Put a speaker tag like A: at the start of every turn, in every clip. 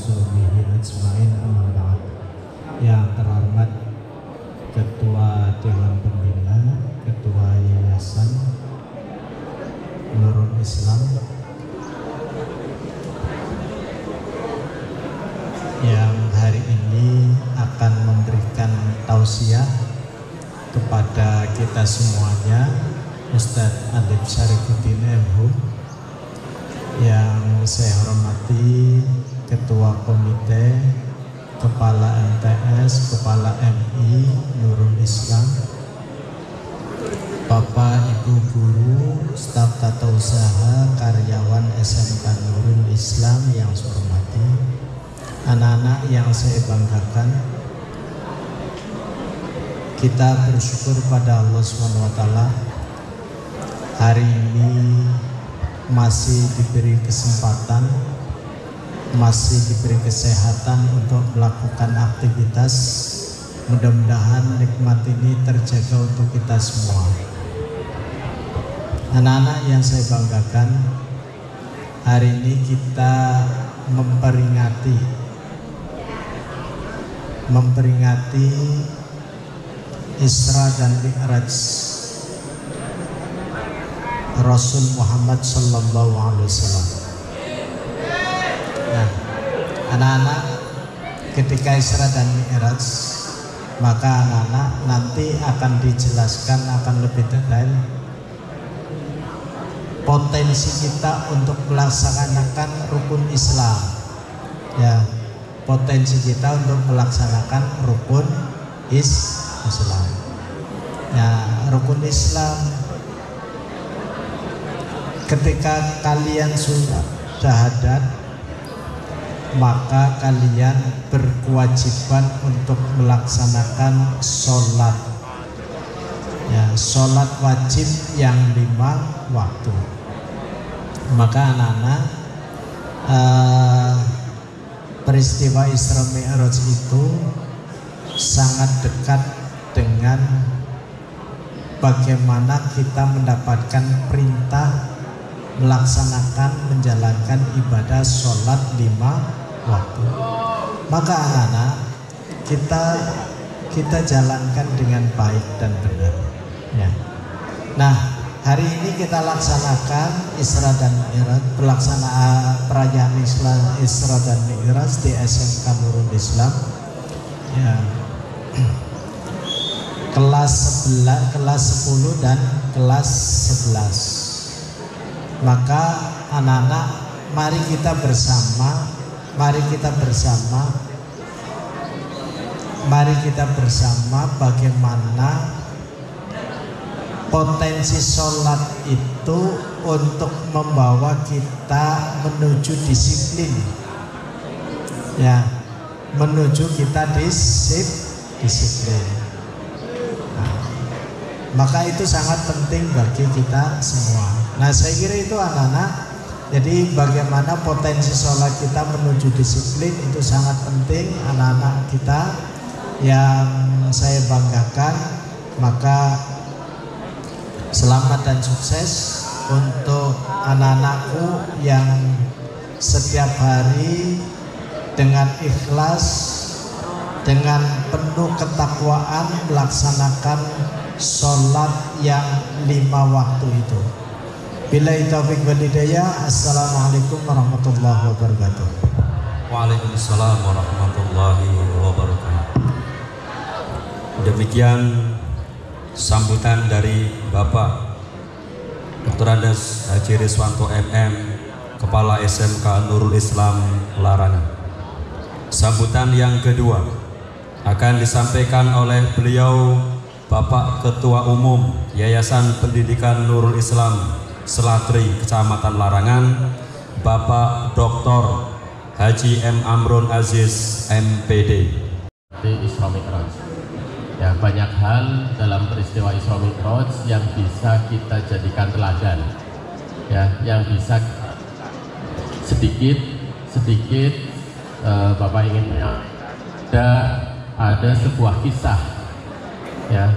A: sahbihi ajmain amma ba'd. Yang terhormat Ketua Dewan Pembina, Ketua Yayasan Nurul Islam yang hari ini akan memberikan tausiah kepada kita semuanya, Ustadz Adib Syarifuddin MH, yang saya hormati Ketua Komite, Kepala MTS, Kepala MI Nurul Islam, Bapak Ibu Guru, staf tata usaha, karyawan SMK Nurul Islam yang saya hormati, anak-anak yang saya banggakan. Kita bersyukur pada Allah SWT hari ini masih diberi kesempatan, masih diberi kesehatan untuk melakukan aktivitas. Mudah-mudahan nikmat ini terjaga untuk kita semua. Anak-anak yang saya banggakan, hari ini kita memperingati Isra dan Mi'raj Rasul Muhammad Sallallahu Alaihi Wasallam. Nah, anak-anak, ketika Isra dan Mi'raj, maka anak-anak nanti akan dijelaskan, akan lebih detail potensi kita untuk melaksanakan rukun Islam. Ya, potensi kita untuk melaksanakan rukun Islam. Ya, rukun Islam, ketika kalian sudah syahadat, maka kalian berkewajiban untuk melaksanakan sholat. Ya, sholat wajib yang 5 waktu. Maka anak-anak, peristiwa Isra Mi'raj itu sangat dekat dengan bagaimana kita mendapatkan perintah melaksanakan, menjalankan ibadah sholat 5 waktu. Maka anak-anak, kita jalankan dengan baik dan benar. Ya. Nah, hari ini kita laksanakan Isra dan Mi'raj, pelaksanaan perayaan Isra dan Mi'raj di SMK Nurul Islam. Ya. Kelas 10 dan kelas 11. Maka anak-anak, mari kita bersama bagaimana potensi sholat itu untuk membawa kita menuju disiplin. Ya, menuju kita disiplin. Nah, maka itu sangat penting bagi kita semua. Nah, saya kira itu anak-anak. Jadi bagaimana potensi sholat kita menuju disiplin itu sangat penting, anak-anak kita yang saya banggakan. Maka selamat dan sukses untuk anak-anakku yang setiap hari dengan ikhlas, dengan penuh ketakwaan melaksanakan sholat yang 5 waktu itu. Billahi taufiq wal hidayah. Assalamualaikum warahmatullahi wabarakatuh.
B: Waalaikumsalam warahmatullahi wabarakatuh. Demikian sambutan dari Bapak Dr. Andes Haji Riswanto MM, Kepala SMK Nurul Islam Larangan. Sambutan yang kedua akan disampaikan oleh beliau, Bapak Ketua Umum Yayasan Pendidikan Nurul Islam Selatri Kecamatan Larangan, Bapak Dr. Haji M. Amrun Aziz MPD.
C: Isra Mi'raj. Ya, banyak hal dalam peristiwa Isra Mi'raj yang bisa kita jadikan teladan. Ya, yang bisa sedikit Bapak ingin ada sebuah kisah. Ya,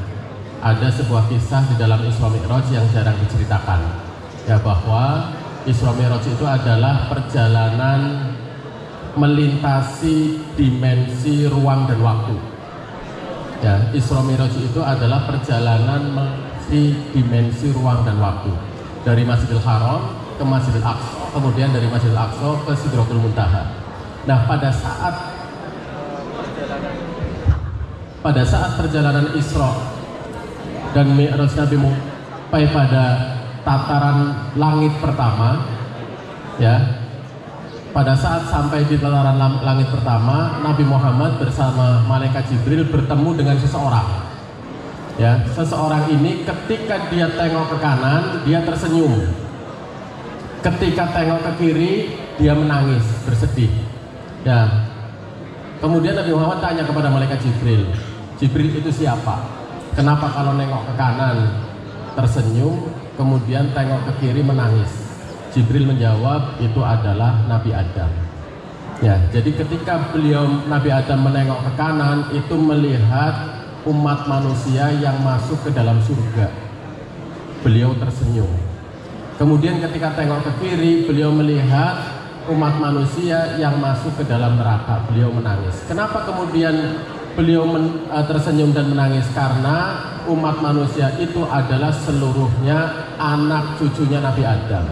C: ada sebuah kisah di dalam Isra Mi'raj yang jarang diceritakan. Ya, bahwa Isra Mi'raj itu adalah perjalanan melintasi dimensi ruang dan waktu. Ya, Isra Mi'raj itu adalah perjalanan melintasi dimensi ruang dan waktu. Dari Masjidil Haram ke Masjidil Aqsa, kemudian dari Masjidil Aqsa ke Sidratul Muntaha. Nah, pada saat perjalanan Isra dan Mi'raj Nabi Muhammad sampai pada tataran langit pertama, ya, pada saat sampai di tataran langit pertama, Nabi Muhammad bersama malaikat Jibril bertemu dengan seseorang. Ya, seseorang ini ketika dia tengok ke kanan, dia tersenyum. Ketika tengok ke kiri, dia menangis, bersedih. Ya. Kemudian Nabi Muhammad tanya kepada malaikat Jibril, Jibril itu siapa? Kenapa kalau nengok ke kanan tersenyum, kemudian tengok ke kiri menangis? Jibril menjawab, itu adalah Nabi Adam. Ya, jadi ketika Nabi Adam menengok ke kanan, itu melihat umat manusia yang masuk ke dalam surga. Beliau tersenyum. Kemudian ketika tengok ke kiri, beliau melihat umat manusia yang masuk ke dalam neraka. Beliau menangis. Kenapa kemudian beliau tersenyum dan menangis? Karena umat manusia itu adalah seluruhnya anak cucunya Nabi Adam.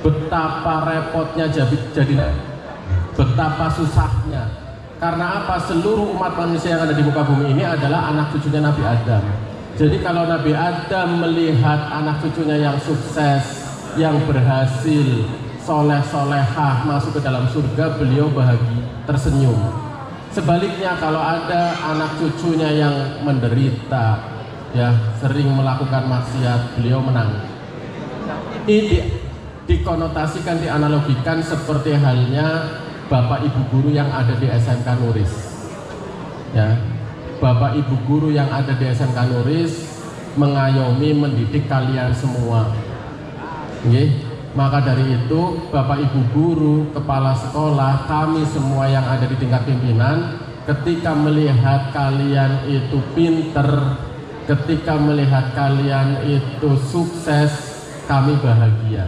C: Betapa repotnya jadi, betapa susahnya. Karena apa? Seluruh umat manusia yang ada di muka bumi ini adalah anak cucunya Nabi Adam. Jadi kalau Nabi Adam melihat anak cucunya yang sukses, yang berhasil, soleh-solehah masuk ke dalam surga, beliau bahagia, tersenyum. Sebaliknya kalau ada anak cucunya yang menderita, ya, sering melakukan maksiat, beliau menangis. Ini dikonotasikan, dianalogikan seperti halnya Bapak Ibu guru yang ada di SMK Nuris. Ya, Bapak Ibu guru yang ada di SMK Nuris mengayomi, mendidik kalian semua. Oke? Maka dari itu Bapak Ibu guru, kepala sekolah, kami semua yang ada di tingkat pimpinan, ketika melihat kalian itu pinter, ketika melihat kalian itu sukses, kami bahagia.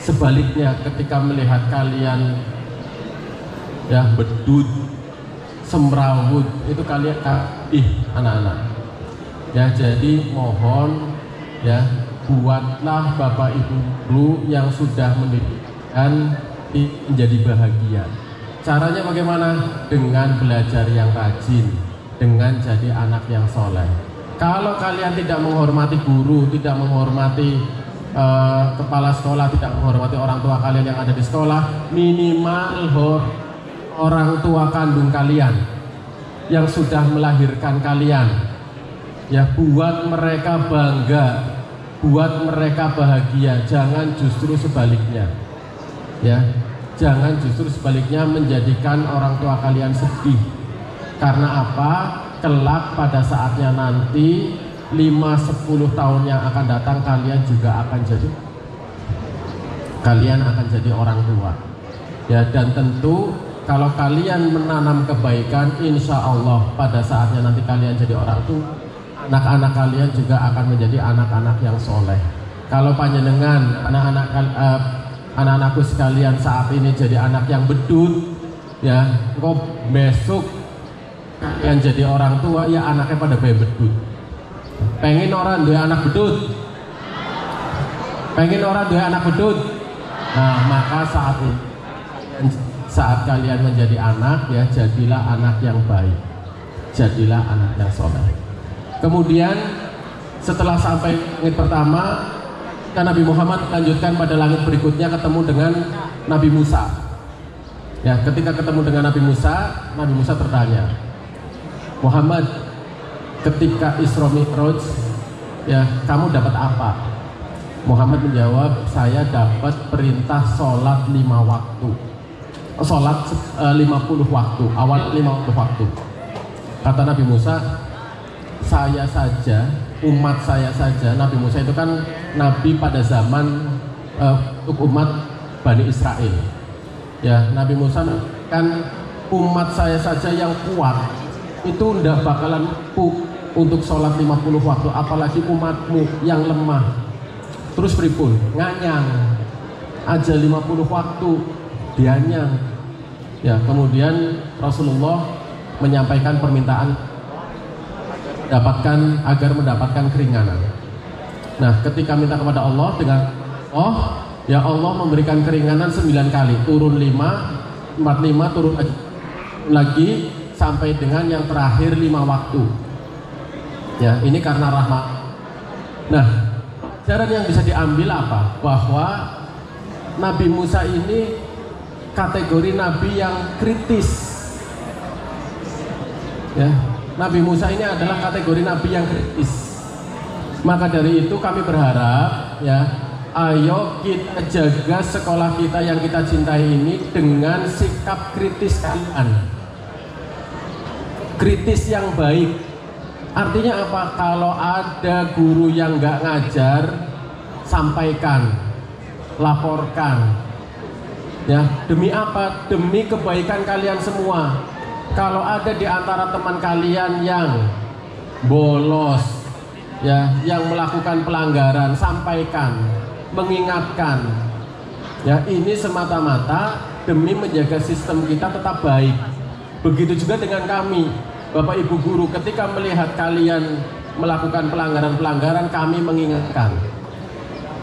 C: Sebaliknya ketika melihat kalian ya bedut, semrawut, itu kalian anak-anak. Ya, jadi mohon ya, buatlah Bapak Ibu guru yang sudah mendidikkan menjadi bahagia. Caranya bagaimana? Dengan belajar yang rajin, dengan jadi anak yang soleh. Kalau kalian tidak menghormati guru, tidak menghormati kepala sekolah, tidak menghormati orang tua kalian yang ada di sekolah, minimal orang tua kandung kalian yang sudah melahirkan kalian, ya, buat mereka bangga, buat mereka bahagia. Jangan justru sebaliknya, ya, jangan justru sebaliknya menjadikan orang tua kalian sedih. Karena apa? Kelak pada saatnya nanti 5-10 tahun yang akan datang, kalian juga akan jadi orang tua, ya. Dan tentu kalau kalian menanam kebaikan, insya Allah pada saatnya nanti kalian jadi orang tua, anak-anak kalian juga akan menjadi anak-anak yang soleh. Kalau panjenengan anak-anakku sekalian saat ini jadi anak yang bedut, ya, kok besok kalian jadi orang tua, ya anaknya pada bedut. Pengen orang dua anak bedut, pengen orang dua anak bedut. Nah, maka saat kalian menjadi anak, ya, jadilah anak yang baik, jadilah anak yang soleh. Kemudian setelah sampai langit pertama, kan Nabi Muhammad lanjutkan pada langit berikutnya, ketemu dengan Nabi Musa. Ya, ketika ketemu dengan Nabi Musa bertanya, Muhammad, ketika Isra Mi'raj, ya, kamu dapat apa? Muhammad menjawab, saya dapat perintah sholat 5 waktu, sholat 50 waktu, awal 50 waktu. Kata Nabi Musa, saya saja, umat saya saja. Nabi Musa itu kan nabi pada zaman untuk umat Bani Israel. Ya, Nabi Musa kan umat saya saja yang kuat itu ndak bakalan untuk sholat 50 waktu, apalagi umatmu yang lemah. Terus pripun? Nganyang aja 50 waktu, dianyang. Ya, kemudian Rasulullah menyampaikan permintaan agar mendapatkan keringanan. Nah, ketika minta kepada Allah dengan ya Allah memberikan keringanan 9 kali, turun 5, 45, turun lagi sampai dengan yang terakhir 5 waktu. Ya, ini karena rahmat. Nah, pelajaran yang bisa diambil apa? Bahwa Nabi Musa ini kategori nabi yang kritis. Ya, Nabi Musa ini adalah kategori nabi yang kritis. Maka dari itu kami berharap, ya, ayo kita jaga sekolah kita yang kita cintai ini dengan sikap kritis kalian. Kritis yang baik. Artinya apa? Kalau ada guru yang nggak ngajar, sampaikan, laporkan. Ya, demi apa? Demi kebaikan kalian semua. Kalau ada di antara teman kalian yang bolos, ya, yang melakukan pelanggaran, sampaikan, mengingatkan. Ya, ini semata-mata demi menjaga sistem kita tetap baik. Begitu juga dengan kami, Bapak Ibu guru, ketika melihat kalian melakukan pelanggaran-pelanggaran, kami mengingatkan.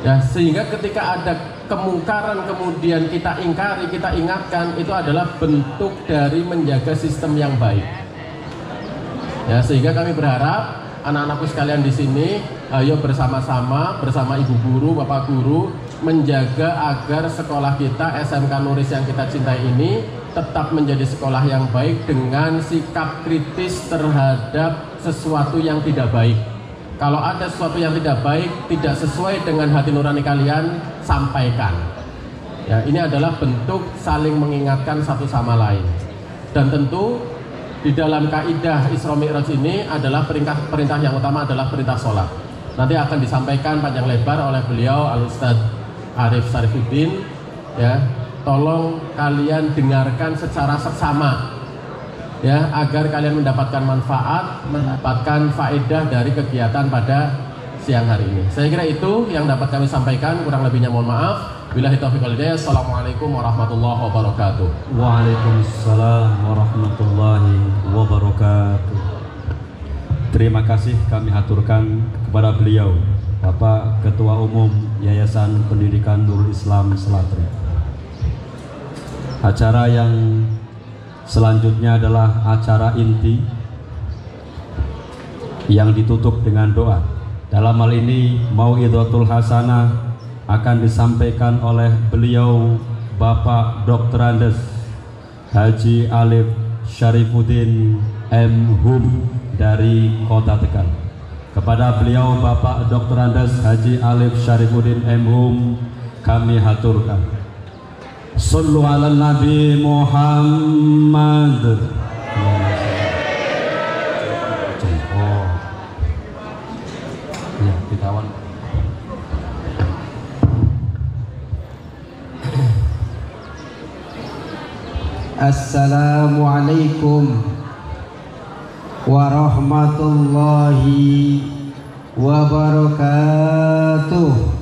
C: Ya, sehingga ketika ada kemungkaran kemudian kita ingkari, kita ingatkan, itu adalah bentuk dari menjaga sistem yang baik. Ya, sehingga kami berharap anak-anakku sekalian di sini, ayo bersama-sama bersama ibu guru, bapak guru menjaga agar sekolah kita SMK Nuris yang kita cintai ini tetap menjadi sekolah yang baik dengan sikap kritis terhadap sesuatu yang tidak baik. Kalau ada sesuatu yang tidak baik, tidak sesuai dengan hati nurani kalian, sampaikan. Ya, ini adalah bentuk saling mengingatkan satu sama lain. Dan tentu di dalam kaidah Isra Mi'raj ini adalah perintah yang utama adalah perintah sholat. Nanti akan disampaikan panjang lebar oleh beliau Al-Ustadz Arif Sarifuddin. Ya, tolong kalian dengarkan secara seksama. Ya, agar kalian mendapatkan manfaat, mendapatkan faedah dari kegiatan pada siang hari ini. Saya kira itu yang dapat kami sampaikan, kurang lebihnya mohon maaf. Billahi taufiq wal hidayah. Assalamualaikum warahmatullahi wabarakatuh.
B: Waalaikumsalam warahmatullahi wabarakatuh. Terima kasih kami haturkan kepada beliau, Bapak Ketua Umum Yayasan Pendidikan Nurul Islam Selatri. Acara yang selanjutnya adalah acara inti yang ditutup dengan doa. Dalam hal ini Mau'izatul Hasanah akan disampaikan oleh beliau Bapak Dr. Andes Haji Alif Syarifuddin M.Hum dari Kota Tegal. Kepada beliau Bapak Dr. Andes Haji Alif Syarifuddin M.Hum kami haturkan. Sallu ala Nabi Muhammad. Oh, ya, ditawan.
D: Assalamualaikum warahmatullahi wabarakatuh.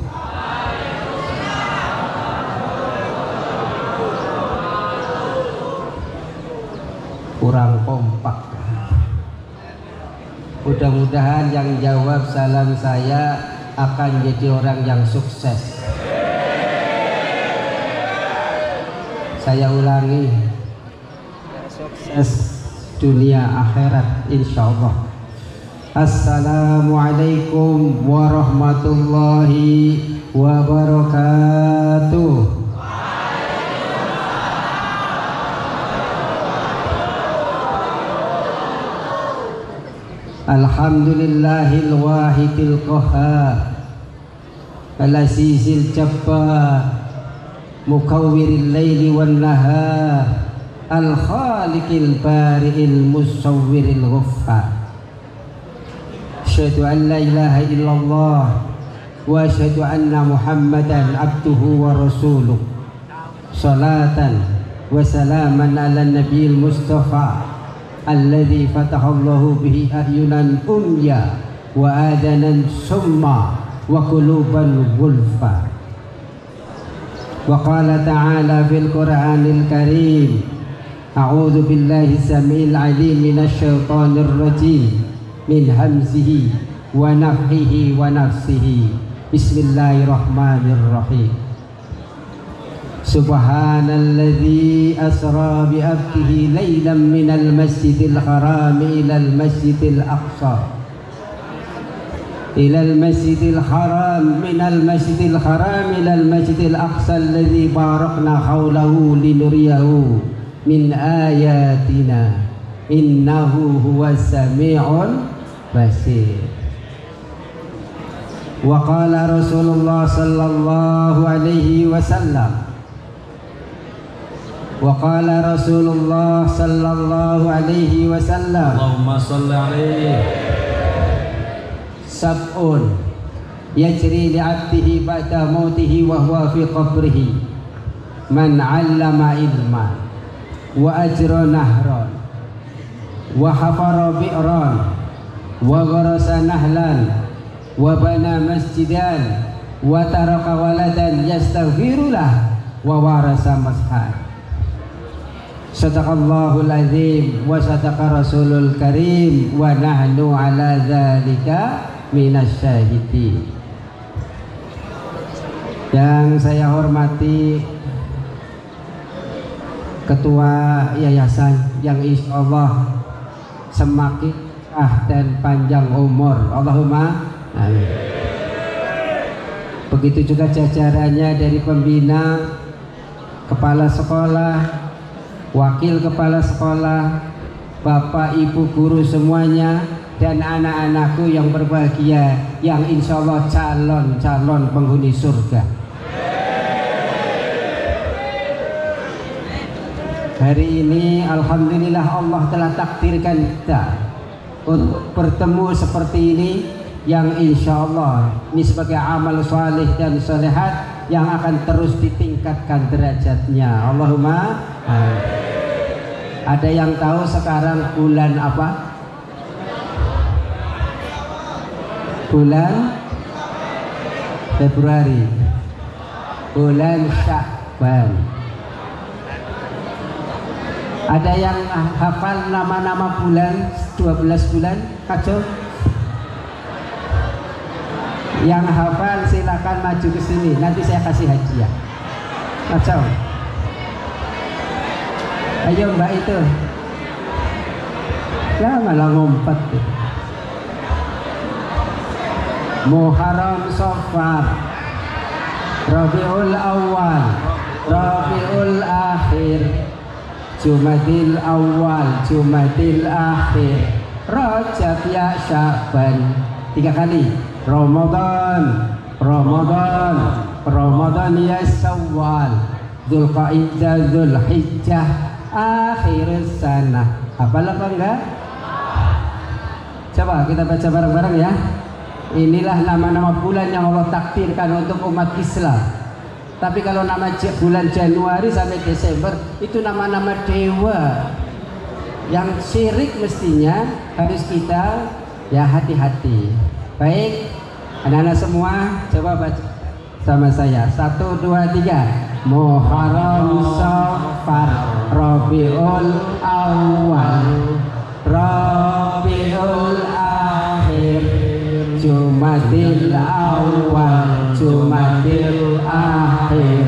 D: Kurang kompak. Mudah-mudahan yang jawab salam saya akan jadi orang yang sukses. Saya ulangi, sukses dunia akhirat insyaallah. Assalamualaikum warahmatullahi wabarakatuh. Alhamdulillahil wahidil qahhar al-azizil jabbar mukawwiril laili wan nahar al-khaliqil bari'il musawwiril ghaffar. Asyhadu an la ilaha illallah wa asyhadu anna Muhammadan abduhu wa rasuluh. Salatan wa salaman ala nabiyil mustafa alladzi fatahallahu bihi ahyunan umya wa adanan summa wa quluban gulfa. Wa qala ta'ala fil Qur'anil Karim A'udzu billahi samil alim minasyaitonir rajim min hamzihi wa nafthihi wa nafsihi. Bismillahirrahmanirrahim. Subhanalladzi asra bi 'abdihi lailan minal masjidil haram ilal masjidil aqsa. إلى المسجد الحرام من المسجد الحرام إلى المسجد الأقصى الذي باركنا حوله لنريه من آياتنا إنه هو السميع البصير. وقال رسول الله صلى الله عليه وسلم وقال رسول الله صلى الله عليه وسلم
B: اللهم صل عليه.
D: Sab'un yajri li'abdihi ba'da mautihi wa huwa fi qabrihi man 'allama ilman wa ajra nahran wa hafara bi'ran wa gharasa nahlan wa bana masjidan wa taraka waladan yastaghfiru lah wa warasa mashan. Sadaqallahul azim wa sadaqa rasulul karim wa nahnu ala dzalika minasyahidin. Yang saya hormati Ketua Yayasan yang insyaallah semakin dan panjang umur, Allahumma amin. Begitu juga jajarannya dari pembina, kepala sekolah, wakil kepala sekolah, bapak ibu guru semuanya, dan anak-anakku yang berbahagia yang insya Allah calon penghuni surga. Hari ini alhamdulillah Allah telah takdirkan kita untuk bertemu seperti ini, yang insya Allah ini sebagai amal saleh dan salehat yang akan terus ditingkatkan derajatnya. Allahumma amin. Ada yang tahu sekarang bulan apa? Bulan Februari, bulan Sya'ban. Ada yang hafal nama-nama bulan 12 bulan? Kacau. Yang hafal silakan maju ke sini, nanti saya kasih hadiah. Kacau. Ayo mbak itu. Ya malah ngumpet gitu. Muharram, Safar, Rabiul Awal, Rabiul Akhir, Jumadil Awal, Jumadil Akhir, Rajab, ya Sya'ban. 3 kali. Ramadan, Ramadan, Ramadan ya Syawal, Dzulqa'dah, Dzulhijjah, akhir sana. Hafal apa enggak? Coba kita baca bareng-bareng ya. Inilah nama-nama bulan yang Allah takdirkan untuk umat Islam. Tapi kalau nama bulan Januari sampai Desember itu nama-nama dewa yang syirik, mestinya harus kita ya hati-hati. Baik, anak-anak semua coba baca sama saya. 1, 2, 3. Muharram, Safar, Rabiul Awal, Rabiul Akhir, Jumadil Awal, Jumadil Akhir,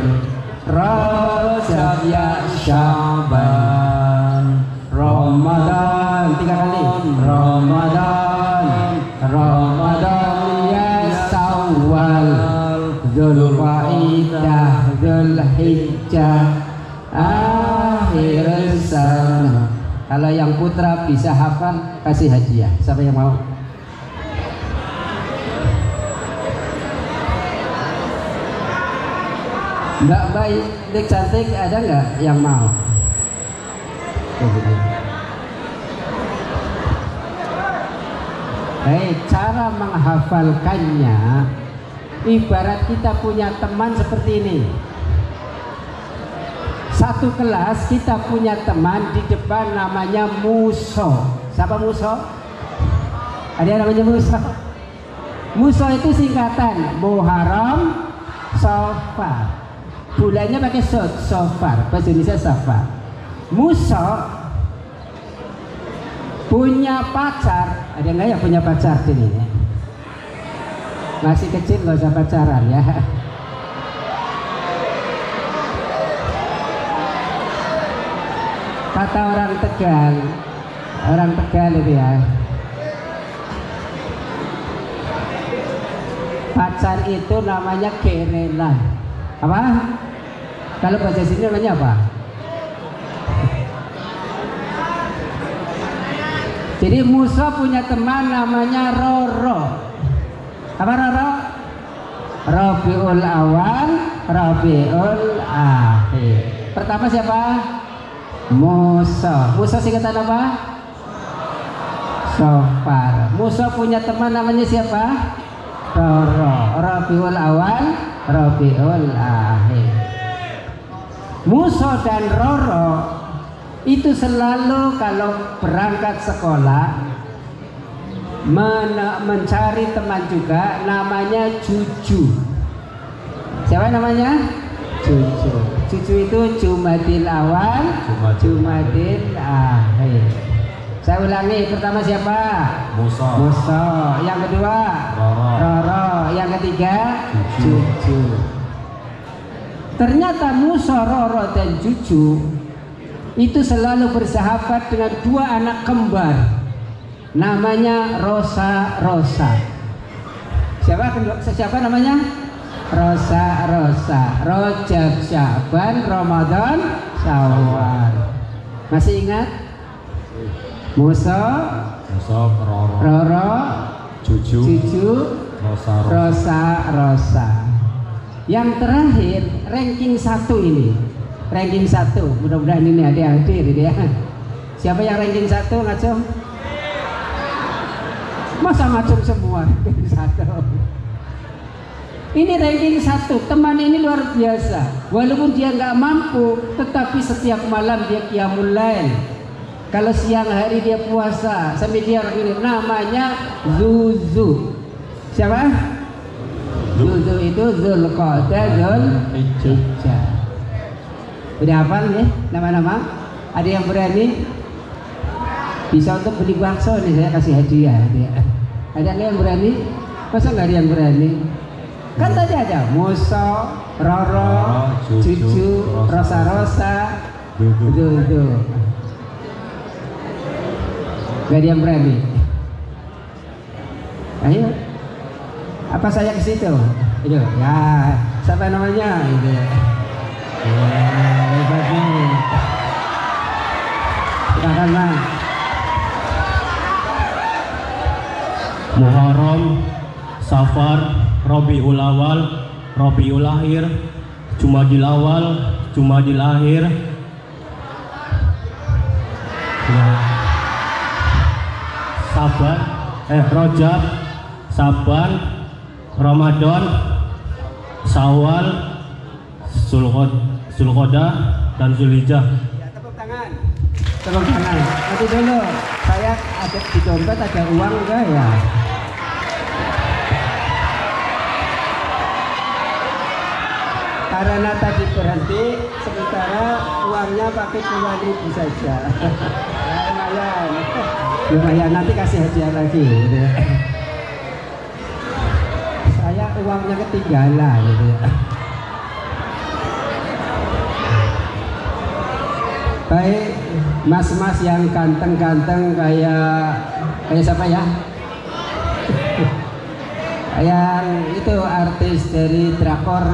D: Rajab, ya Sya'ban, Ramadan. 3 kali. Ramadan, Ramadan ya Syawal, Dzulqa'dah, Dzulhijjah, akhir sana. Kalau yang putra bisa hafal, kasih hadiah. Siapa yang mau? Mbak baik, dek cantik, ada nggak yang mau? Cara menghafalkannya ibarat kita punya teman seperti ini. Satu kelas kita punya teman di depan namanya Muso. Siapa Muso? Ada yang namanya Muso? Muso itu singkatan Muharram, Safar. Bulannya pakai Safar, bahasa Indonesia Safar. Musa punya pacar. Ada nggak yang punya pacar di sini? Masih kecil nggak usah pacaran ya. Kata orang Tegal itu ya, pacar itu namanya kerelan. Apa? Kalau bahasa sini namanya apa? Jadi Musa punya teman namanya Roro. Apa Roro? Rabiul Awal, Rabiul Akhir. Pertama siapa? Musa. Musa singkatan apa? Sofar. Musa punya teman namanya siapa? Roro. Rabiul Awal, Rabiul Akhir. Musa dan Roro itu selalu kalau berangkat sekolah mencari teman juga namanya Cucu. Siapa namanya? Cucu. Cucu itu Jumadil Awal, Jumadil Akhir. Saya ulangi, pertama siapa?
B: Musa.
D: Musa. Yang kedua? Roro. Yang ketiga? Cucu. Ternyata Musa, Roro, dan Cucu itu selalu bersahabat dengan dua anak kembar namanya Rosa. Siapa namanya? Rosa. Rajab, Syaban, Ramadan, Syawal. Masih ingat? Musa, Roro, Cucu, Rosa. Yang terakhir ranking 1 ini. Ranking 1, mudah-mudahan ini ada yang hadir ini ya. Siapa yang ranking 1 ngacung? Masa ngacung semua ranking 1? Ini ranking 1, teman ini luar biasa. Walaupun dia nggak mampu, tetapi setiap malam dia qiyamul lail. Kalau siang hari dia puasa, sampai dia ini namanya Zuzu. Siapa? Zuzu itu Zulqa'dah, Zulhijjah. Udah hafal ya nama-nama? Ada yang berani? Bisa untuk beli bakso nih, saya kasih hadiah. Ada yang berani? Masa nggak ada yang berani? Kan tadi ada Musa, Roro, Cucu, Rosa, Dudu. Gak ada yang berani. Ayo, apa saya ke situ? Ayo, ya, siapa namanya? Itu. Hebat nih. Silakan Bang.
E: Muharram, Safar, Rabiul Awal, Rabiul Akhir, Jumadil Awal, Jumadil Akhir, Saban, Rajab, Saban, Ramadan, Syawal, Zulqa'dah dan Zulhijjah.
D: Ya, tepuk tangan. Nanti dulu, saya ada di dompet ada uang enggak ya? Karena tadi berhenti, sementara uangnya pakai 2.000 saja. Ya, lumayan, nanti kasih hadiah lagi. Gitu. Saya uangnya ketinggalan. Gitu. Baik, mas-mas yang ganteng-ganteng kayak siapa ya? Yang itu artis dari drakor.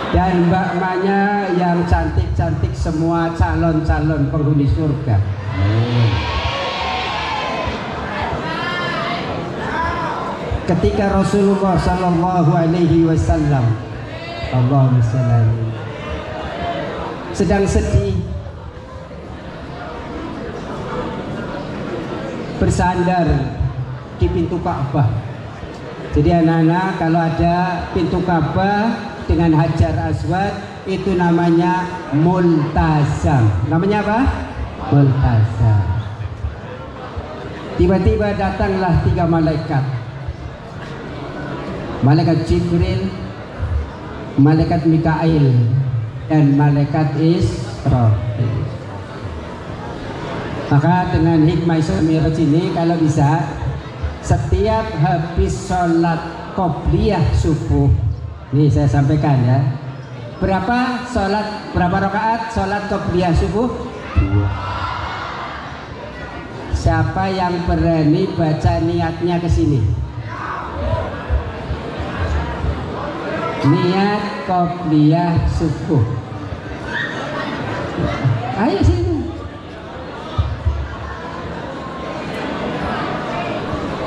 D: Dan mbak-mbaknya yang cantik-cantik semua calon-calon penghuni surga. Ketika Rasulullah Sallallahu Alaihi Wasallam Allahumma shalli sedang sedih bersandar di pintu Ka'bah. Jadi anak-anak, kalau ada pintu Ka'bah dengan Hajar Aswad itu namanya multazam. Namanya apa? Multazam. Tiba-tiba datanglah 3 malaikat. Malaikat Jibril, malaikat Mikail dan malaikat Israfil. Maka dengan hikmah Isra Mi'raj ini, kalau bisa setiap habis sholat qobliyah subuh, nih saya sampaikan ya, berapa rakaat sholat qobliyah subuh? 2. Siapa yang berani baca niatnya ke sini? Niat qobliyah subuh. Ayo sini.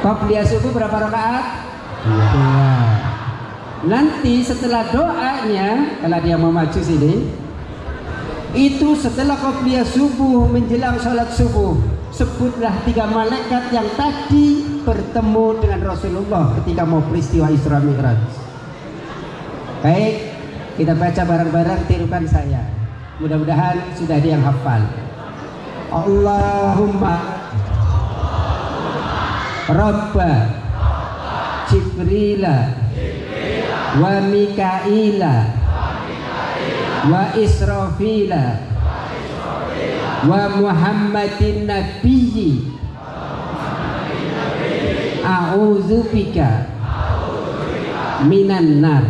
D: Qobliyah subuh berapa rakaat? 2. Nanti setelah doanya, kalau dia mau maju sini, itu setelah qobliyah subuh menjelang sholat subuh, sebutlah 3 malaikat yang tadi bertemu dengan Rasulullah ketika mau peristiwa Isra Mi'raj. Baik, kita baca bareng-bareng, tirukan saya. Mudah-mudahan sudah ada yang hafal. Allahumma Rabba Jibrila wa Mikaila wa Israfila wa Muhammadin Nabiyyi a'udzubika minan nar.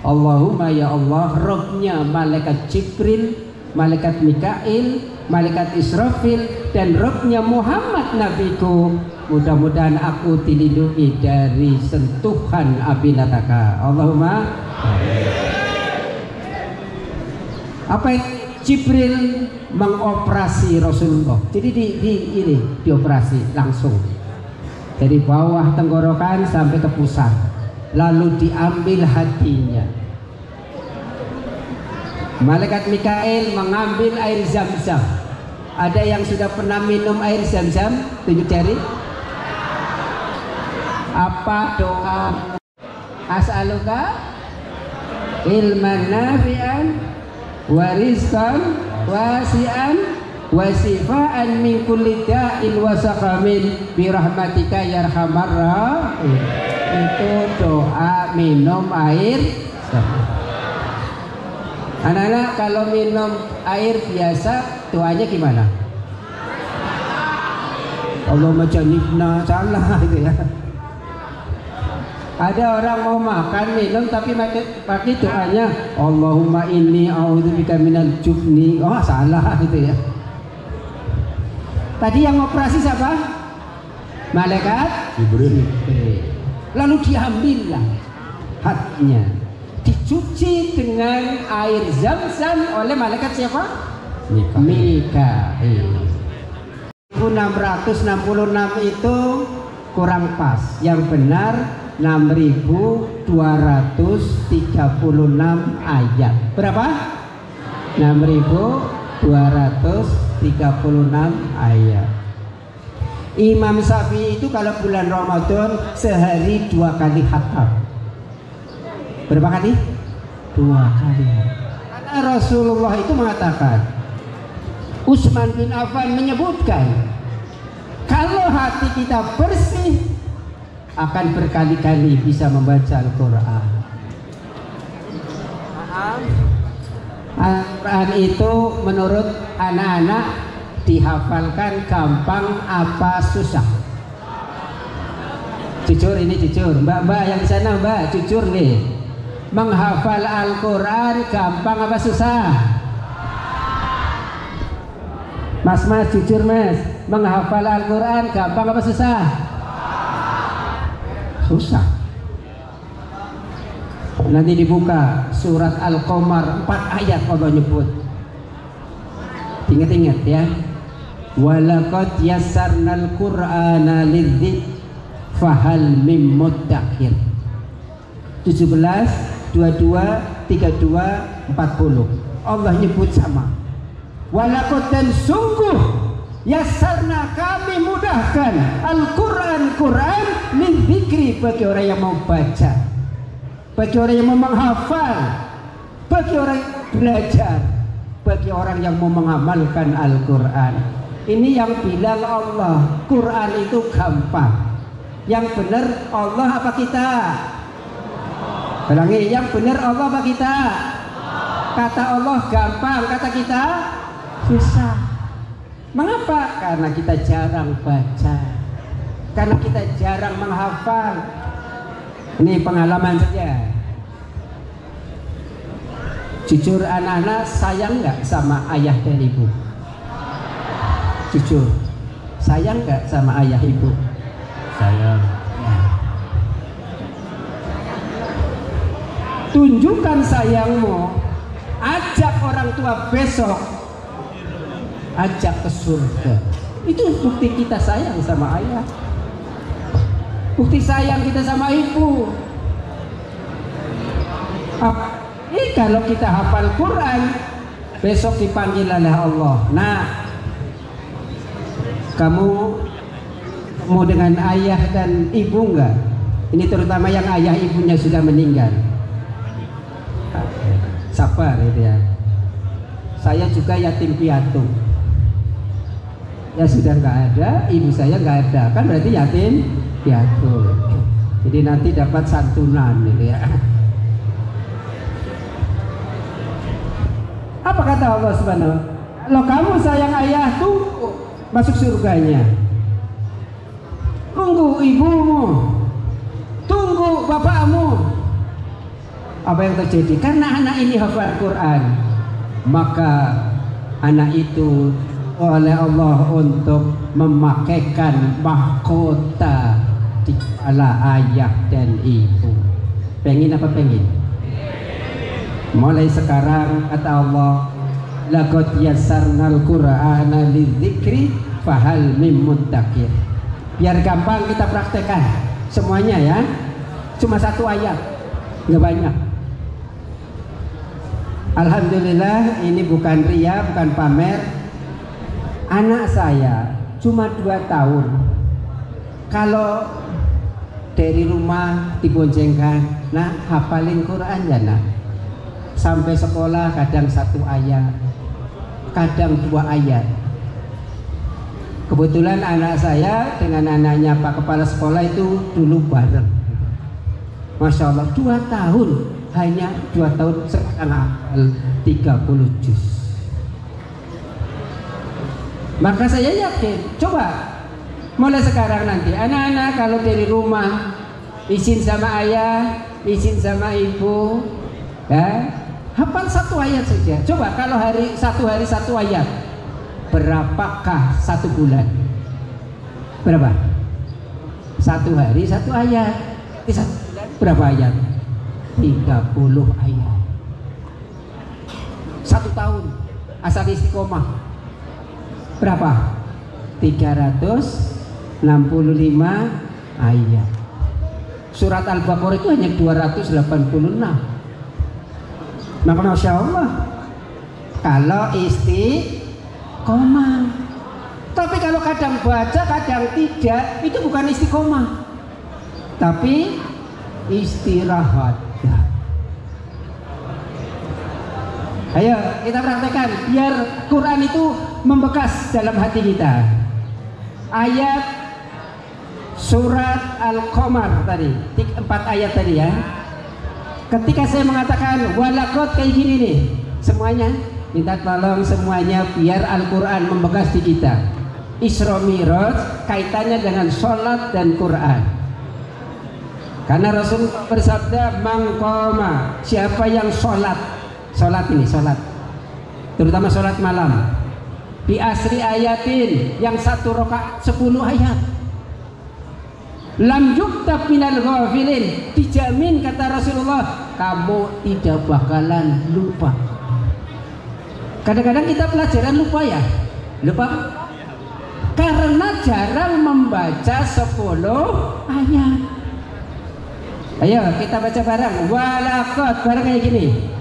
D: Allahumma ya Allah, Robnya malaikat Jibril, malaikat Mikail, malaikat Israfil, dan Robnya Muhammad Nabiku, mudah-mudahan aku dilindungi dari sentuhan api neraka. Allahumma amin. Apa yang Jibril mengoperasi Rasulullah, jadi dioperasi langsung dari bawah tenggorokan sampai ke pusat, lalu diambil hatinya. Malaikat Mikail mengambil air zam-zam. Ada yang sudah pernah minum air zam-zam? Tunjuk jari. Apa doa? As'aluka ilman nafi'an wa rizqan wasi'an wa sifaan min kulli da'in wa saqamin bi rahmatika ya arhamar rahimin. Itu doa minum air zam-zam. Anak-anak kalau minum air biasa doanya gimana? Allahumma jannibna, salah gitu ya. Ada orang mau makan minum tapi pakai doanya Allahumma inni a'udzubika minal jubni. Oh salah gitu ya. Tadi yang operasi siapa? Malaikat Jibril. Lalu diambillah hatinya, dicuci dengan air zam-zam oleh malaikat siapa? Mikail. 666 itu kurang pas. Yang benar 6.236 ayat. Berapa? 6.236 ayat. Imam Syafi'i itu kalau bulan Ramadan sehari 2 kali khatam. Berapa kali? 2 kali. Karena Rasulullah itu mengatakan, Utsman bin Affan menyebutkan, kalau hati kita bersih akan berkali-kali bisa membaca Al-Quran. Al-Quran itu menurut anak-anak dihafalkan gampang apa susah? Jujur ini jujur, mbak-mbak yang di sana, mbak jujur nih. Menghafal Al-Quran gampang apa susah? Mas jujur mas, menghafal Al-Quran gampang apa susah? Susah. Nanti dibuka surat Al-Qamar 4 ayat Allah nyebut. Ingat-ingat ya. Walaqad yassarnal Qur'ana lidzikr fahal mim muddakir. 17, 22, 32, 40. Allah nyebut sama. Walaqad, dan sungguh yassarna, kami mudahkan Al-Quran lidzikri, bagi orang yang mau baca, bagi orang yang mau menghafal, bagi orang yang belajar, bagi orang yang mau mengamalkan Al-Quran. Ini yang bilang Allah, Quran itu gampang. Yang benar Allah apa kita? Ulangi, yang benar Allah apa kita? Kata Allah gampang, kata kita susah. Mengapa? Karena kita jarang baca, karena kita jarang menghafal. Ini pengalaman saja. Jujur anak-anak, sayang nggak sama ayah dan ibu? Jujur, sayang nggak sama ayah ibu?
C: Sayang.
D: Tunjukkan sayangmu, ajak orang tua besok, ajak ke surga. Itu bukti kita sayang sama ayah, bukti sayang kita sama ibu. Kalau kita hafal Quran, besok dipanggil oleh Allah. Nah, kamu mau dengan ayah dan ibu enggak? Ini terutama yang ayah ibunya sudah meninggal. Sabar itu ya. Saya juga yatim piatu. Ya sudah nggak ada, ibu saya nggak ada, kan berarti yatim piatu. Jadi nanti dapat santunan gitu ya. Apa kata Allah Subhanahu? Kalau kamu sayang ayah, tunggu masuk surganya. Tunggu ibumu, tunggu bapakmu. Apa yang terjadi? Karena anak ini hafal Quran, maka anak itu oleh Allah untuk memakaikan mahkota di kepala ayah dan ibu. Pengen apa pengen? Mulai sekarang kata Allah, laqad yassarnal Qur'ana lidzikri fahal mim muddakir. Biar gampang kita praktekkan semuanya ya. Cuma satu ayat, nggak banyak. Alhamdulillah, ini bukan ria, bukan pamer. Anak saya cuma 2 tahun. Kalau dari rumah diboncengkan, nah hafalin Quran ya nak. Sampai sekolah kadang 1 ayat, kadang 2 ayat. Kebetulan anak saya dengan anaknya Pak Kepala Sekolah itu dulu bareng. Masya Allah, 2 tahun, hanya 2 tahun setengah 30 juz. Maka saya yakin, coba mulai sekarang nanti anak-anak kalau dari rumah izin sama ayah, izin sama ibu, ya hafal 1 ayat saja. Coba kalau satu hari 1 ayat, berapakah 1 bulan? Berapa? 1 hari 1 ayat. 1 bulan berapa ayat? 30 ayat. 1 tahun asal istiqomah berapa? 365 ayat. Surat Al-Baqarah itu hanya 286. Maka Masya Allah, kalau istiqomah. Tapi kalau kadang baca, kadang tidak, itu bukan istiqomah, tapi istirahat. Ayo kita praktekkan, biar Quran itu membekas dalam hati kita. Ayat surat Al-Qamar tadi, 4 ayat tadi ya. Ketika saya mengatakan walakot kayak gini nih, semuanya minta tolong semuanya biar Al-Quran membekas di kita. Isra Mi'raj kaitannya dengan sholat dan Quran. Karena Rasul bersabda mangkoma, siapa yang sholat terutama sholat malam, bi asri ayatin, yang 1 rakaat 10 ayat, lam yuktab minal ghafilin, dijamin kata Rasulullah kamu tidak bakalan lupa. Kadang-kadang kita pelajaran lupa ya, lupa karena jarang membaca 10 ayat. Ayo kita baca bareng, walaqad, bareng kayak gini.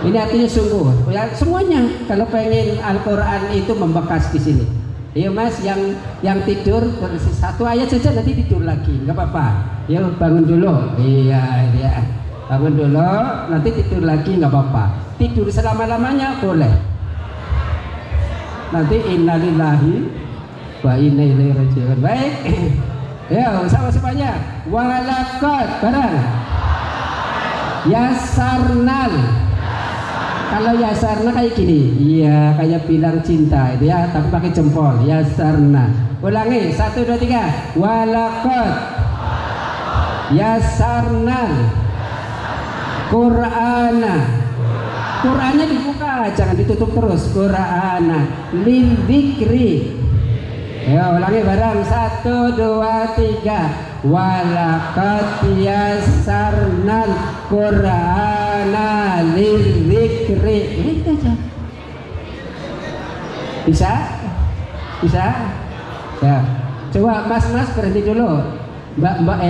D: Ini artinya sungguh ya, semuanya kalau pengen Al-Quran itu membekas di sini. Iya mas, yang tidur 1 ayat saja nanti tidur lagi, nggak apa-apa. Ya bangun dulu, iya, bangun dulu, nanti tidur lagi nggak apa-apa. Tidur selama-lamanya boleh. Nanti innalillahi wa inna ilaihi raji'un. Baik, ya sama semuanya. Walaqad bareng. Yasarnal. Kalau yasarna kayak gini, iya kayak bilang cinta itu ya, tapi pakai jempol. Yasarna. Ulangi, 1, 2, 3. Walaqad yasarnal Qur'ana. Qur'annya dibuka, jangan ditutup terus. Qur'ana lidzikri. Ya, ulangi bareng. 1, 2, 3. Walaqad yassarnal Qur'ana lidzikri. Itu aja. Bisa? Bisa? Ya. Coba mas-mas berhenti dulu. Mbak.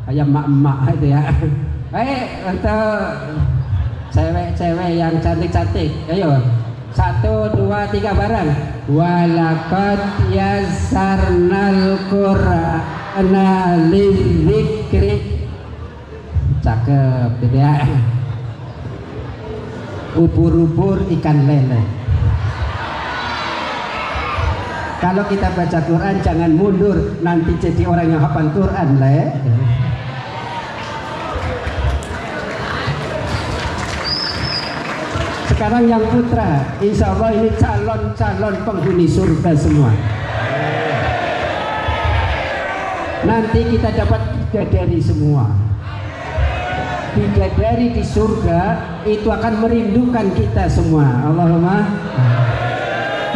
D: Kayak emak-emak itu ya. Untuk cewek-cewek yang cantik-cantik. Ayo. 1, 2, 3 bareng. Walaqad yassarnal Qur'ana lidzikri. Cakep gitu ya. Ubur-ubur ikan lele. Kalau kita baca Quran jangan mundur, nanti jadi orang yang hafal Quran lah ya. Sekarang yang putra, insya Allah ini calon-calon penghuni surga semua. Nanti kita dapat bidadari semua. Bidadari di surga itu akan merindukan kita semua. Allahumma.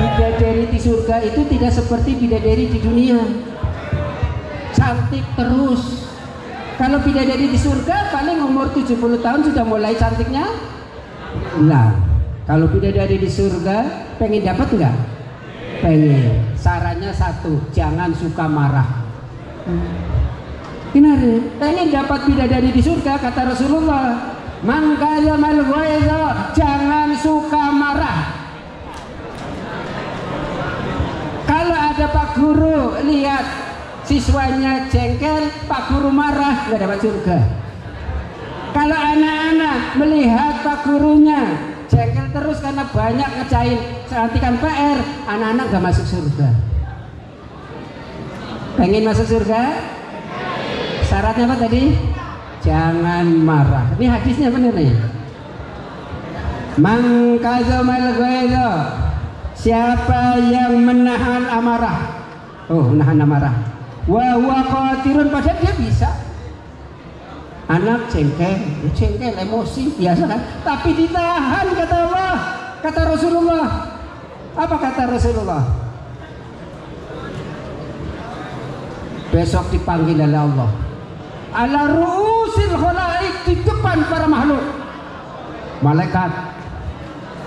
D: Bidadari di surga itu tidak seperti bidadari di dunia, cantik terus. Kalau bidadari di surga paling umur 70 tahun sudah mulai cantiknya. Nah, kalau bidadari di surga pengen dapat nggak? Pengen. Sarannya 1, jangan suka marah. Benar, pengen dapat bidadari di surga kata Rasulullah. Man kazamal ghaiza, jangan suka marah. Kalau ada Pak Guru lihat siswanya jengkel, Pak Guru marah, nggak dapat surga. Kalau anak-anak melihat Pak Gurunya jengkel terus karena banyak ngerjain cantikan PR, anak-anak nggak masuk surga. Pengen masuk surga? Syaratnya apa tadi? Jangan marah. Ini hadisnya benar nih. Man kazamal ghaiza, siapa yang menahan amarah. Oh, menahan amarah. Wa huwa qatirun, padahal dia bisa. Anak jengkel, emosi biasa kan? Tapi ditahan kata Allah, kata Rasulullah. Apa kata Rasulullah? Besok dipanggil oleh Allah. Ala ru'usil khalaik, di depan para makhluk. Malaikat,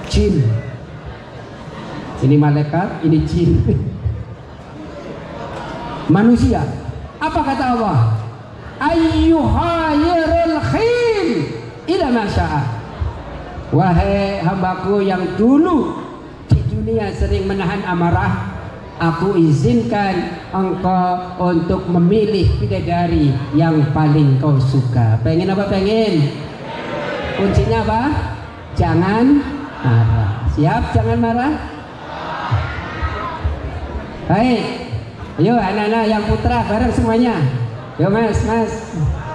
D: jin. Ini malaikat, ini jin. Manusia. Apa kata Allah? Ayyuhayyirul khil ila masya'a. Wahai hambaku yang dulu di dunia sering menahan amarah, aku izinkan engkau untuk memilih bidadari yang paling kau suka. Pengen apa pengen? Kuncinya apa? Jangan marah. Siap jangan marah? Baik. Ayo anak-anak yang putra bareng semuanya. Yo mas.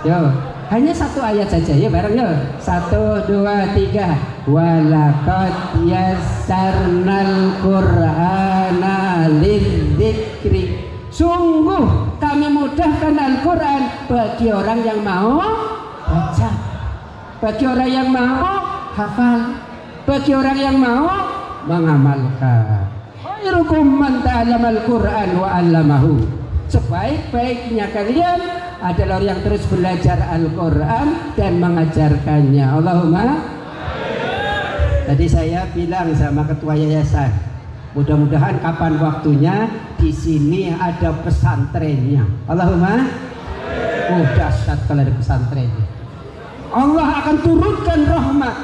D: Yo. Hanya 1 ayat saja ya bareng yo. 1, 2, 3. Walaqad yassarnal Qur'ana lidzikri. Sungguh kami mudahkan Al-Quran bagi orang yang mau baca, bagi orang yang mau hafal, bagi orang yang mau mengamalkan. Khairukum man ta'allamal Qur'an wa 'allamahu. Sebaik-baiknya kalian adalah yang terus belajar Al-Quran dan mengajarkannya. Allahumma. Tadi saya bilang sama ketua yayasan, mudah-mudahan kapan waktunya di sini ada pesantrennya. Allahumma. Oh dahsyat kalau ada pesantrennya. Allah akan turunkan rahmat.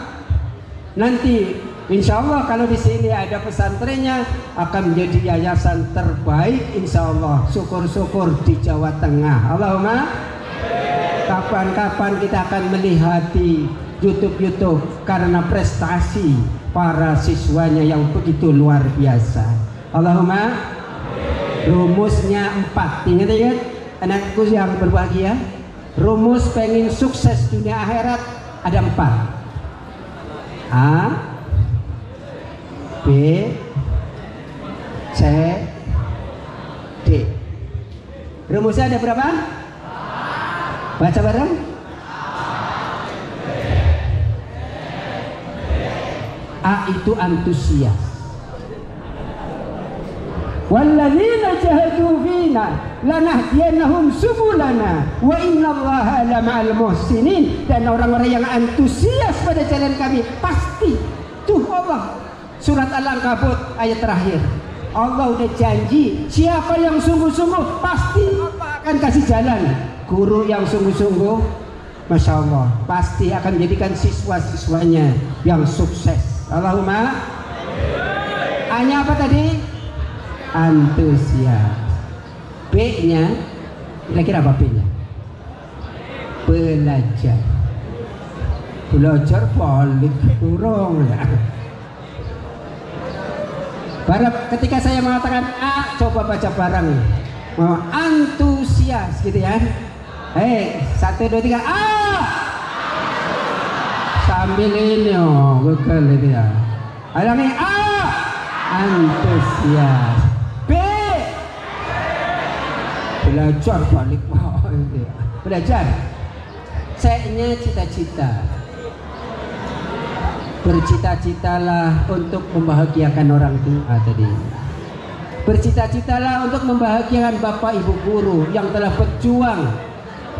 D: Nanti insya Allah kalau di sini ada pesantrennya akan menjadi yayasan terbaik insya Allah. Syukur-syukur di Jawa Tengah. Allahumma. Kapan-kapan kita akan melihat di YouTube karena prestasi para siswanya yang begitu luar biasa. Allahumma. Rumusnya 4. Ingat anakku yang berbahagia. Rumus pengen sukses dunia akhirat ada 4. A, B, C, D. Rumusnya ada berapa? Baca bareng. A itu antusias. Walladzina jahadu fina lanahdiyannahum subulana wa innallaha lama'al muhsinin. Dan orang-orang yang antusias pada jalan kami pasti tuh Allah. Surat Al-Ankabut ayat terakhir. Allah udah janji siapa yang sungguh-sungguh pasti Allah akan kasih jalan. Guru yang sungguh-sungguh, Masya Allah, pasti akan menjadikan siswa-siswanya yang sukses. Allahumma. A-nya apa tadi? Antusias. B-nya kira-kira apa B-nya? Belajar. Belajar balik turun ya. Barang ketika saya mengatakan A, coba baca bareng. Antusias gitu ya. 1, 2, 3 A. Sambil ini gagal itu ya. Alami A. Antusias. B. Belajar balik gitu ya. Belajar. C-nya cita-cita. Bercita-citalah untuk membahagiakan orang tua tadi. Bercita-citalah untuk membahagiakan bapak ibu guru yang telah berjuang.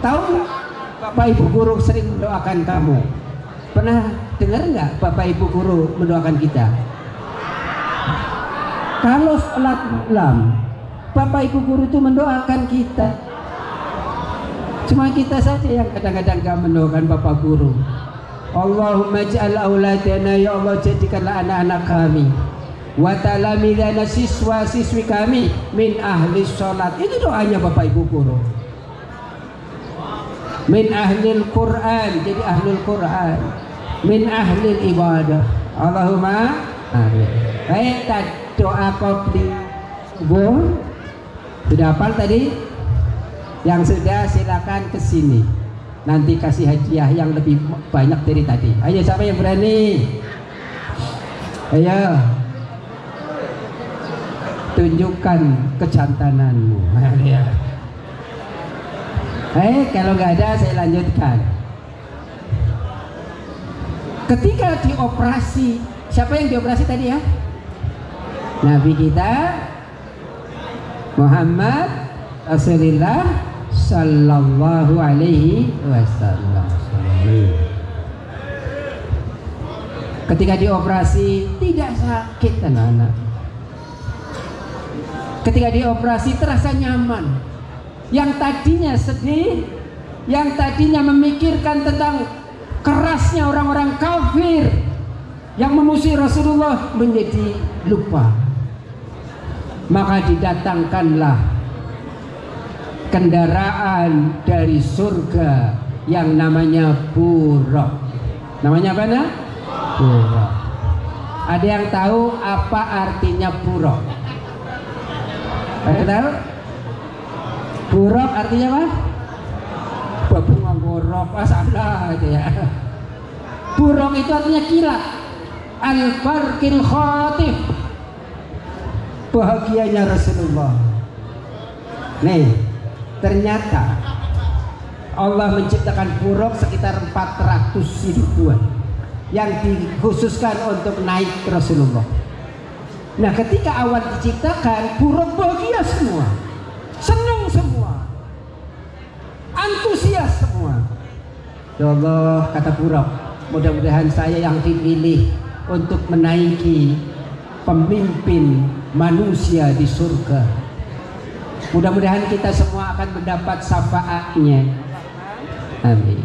D: Tahu nggak bapak ibu guru sering mendoakan kamu? Pernah dengar nggak bapak ibu guru mendoakan kita? Kalau sholat malam, bapak ibu guru itu mendoakan kita. Cuma kita saja yang kadang-kadang nggak mendoakan bapak guru. Allahumma ja'al auladana, ya Allah jadikanlah anak-anak kami wa talamidana, siswa-siswi kami min ahli sholat. Itu doanya bapak ibu guru. Min ahlil Quran, jadi ahlul Quran. Min ahlil ibadah. Allahumma amin. Baik, doa qabli subuh. Sudah hafal tadi? Yang sudah silakan ke sini. Nanti kasih hadiah yang lebih banyak dari tadi. Ayo siapa yang berani? Ayo. Tunjukkan kejantananmu. Kalau nggak ada saya lanjutkan. Ketika dioperasi, siapa yang dioperasi tadi ya? Nabi kita Muhammad Rasulullah Sallallahu alaihi wasallam. Ketika dioperasi tidak sakit anak-anak. Ketika dioperasi terasa nyaman. Yang tadinya sedih, yang tadinya memikirkan tentang kerasnya orang-orang kafir yang memusuhi Rasulullah menjadi lupa. Maka didatangkanlah kendaraan dari surga yang namanya Buraq. Namanya apa nak? Buraq. Ada yang tahu apa artinya Buraq? Ada tahu? Buraq artinya apa? Babunga gorok, salah itu ya. Buraq itu artinya kilat. Al-Barqil Khatif. Bahagianya Rasulullah. Nih, ternyata Allah menciptakan buraq sekitar 400 ribuan yang dikhususkan untuk naik ke Rasulullah. Nah, ketika awal diciptakan, buraq bahagia semua, senang semua, antusias semua. Ya Allah, kata buraq, mudah-mudahan saya yang dipilih untuk menaiki pemimpin manusia di surga. Mudah-mudahan kita semua akan mendapat syafaatnya. Amin.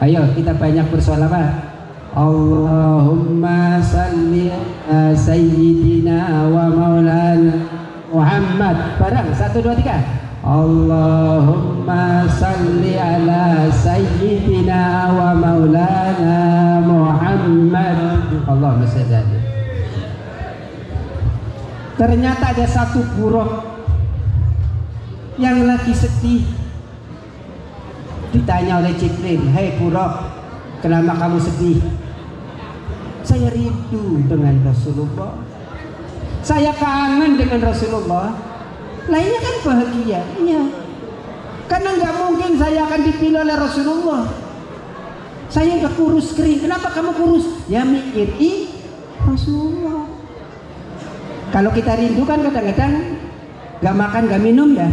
D: Ayo kita banyak bersolawat. Allahumma salli ala sayyidina wa maulana Muhammad. Bareng 1, 2, 3. Allahumma salli ala sayyidina wa maulana Muhammad. Allahumma salli alaihi. Ternyata ada satu buraq yang lagi sedih. ditanya oleh Jibril, "Hei Buraq, kenapa kamu sedih?" "Saya rindu dengan Rasulullah, saya kangen dengan Rasulullah." Lainnya kan bahagia. Iya, karena nggak mungkin saya akan dipilih oleh Rasulullah. Saya udah kurus kering. "Kenapa kamu kurus?" "Ya mikir Rasulullah." Kalau kita rindu kan kadang-kadang nggak makan nggak minum ya,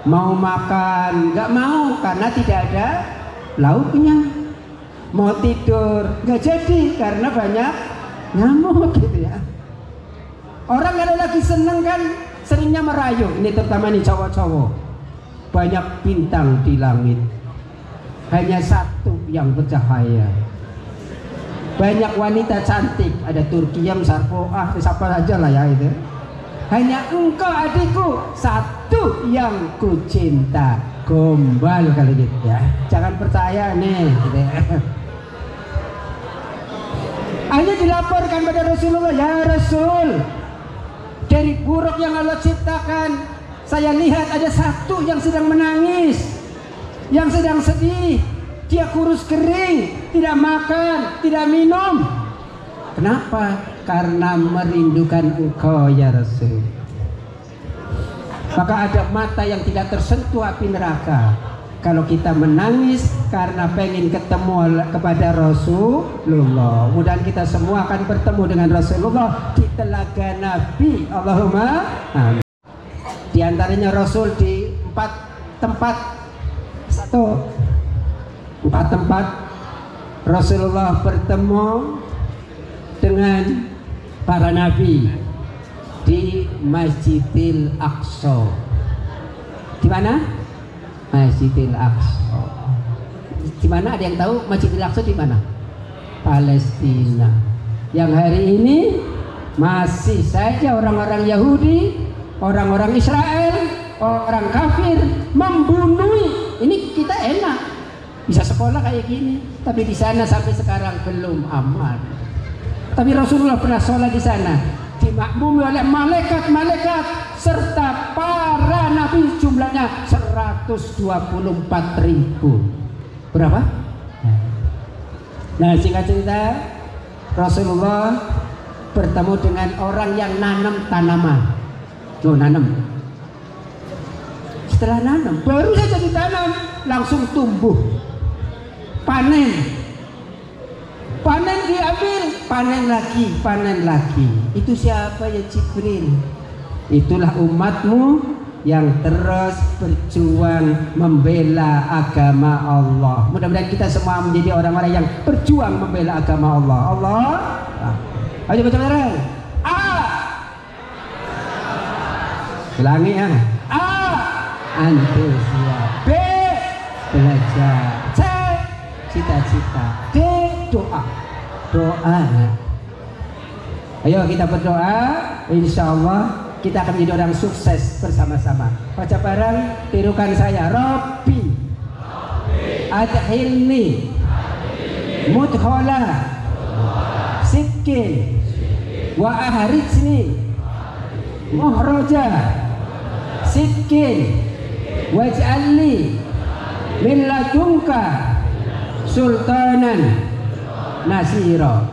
D: mau makan nggak mau karena tidak ada lauknya, mau tidur nggak jadi karena banyak nyamuk gitu ya. Orang kalau lagi seneng kan seringnya merayu, ini terutama nih cowok-cowok. Banyak bintang di langit, hanya satu yang bercahaya. Banyak wanita cantik, ada Turkiyam, Sarpoah, siapa saja lah ya itu. Hanya engkau adikku, satu yang ku cinta. Gombal kali gitu ya. Jangan percaya nih gitu ya. Hanya dilaporkan pada Rasulullah, "Ya Rasul, dari buruk yang Allah ciptakan, saya lihat ada satu yang sedang menangis, yang sedang sedih. Dia kurus kering, tidak makan, tidak minum. Kenapa? Karena merindukan engkau ya Rasul." Maka ada mata yang tidak tersentuh api neraka kalau kita menangis karena pengen ketemu kepada Rasulullah. Mudah-mudahan kita semua akan bertemu dengan Rasulullah di telaga Nabi. Allahumma amin. Di antaranya Rasul di 4 tempat Rasulullah bertemu dengan para nabi. Di Masjidil Aqsa. Di mana? Masjidil Aqsa. Di mana, ada yang tahu Masjidil Aqsa di mana? Palestina. Yang hari ini masih saja orang-orang Yahudi, orang-orang Israel, orang kafir membunuh. Ini kita enak bisa sekolah kayak gini, tapi di sana sampai sekarang belum aman. Tapi Rasulullah pernah sholat di sana, dimakmumi oleh malaikat-malaikat serta para nabi, jumlahnya 124.000. Berapa? Nah, singkat cerita, Rasulullah bertemu dengan orang yang nanam tanaman. Nanam. Setelah nanam, baru saja ditanam, langsung tumbuh. Panen. Panen diambil, panen lagi. Itu siapa ya? Jibril. Itulah umatmu yang terus berjuang membela agama Allah. Mudah-mudahan kita semua menjadi orang-orang yang berjuang membela agama Allah. Allah. Ayo baca bareng. A. Ulangi ya. A. Antusias. B. Belajar. C. Cita-cita. D. Doa. Ayo kita berdoa, insya Allah kita akan menjadi orang sukses bersama-sama. Baca bareng, tirukan saya. Rabbi adkhilni mudkhala sidqin wa ahrijni muhraja sidqin waj'alni min ladunka sultanan nasiro.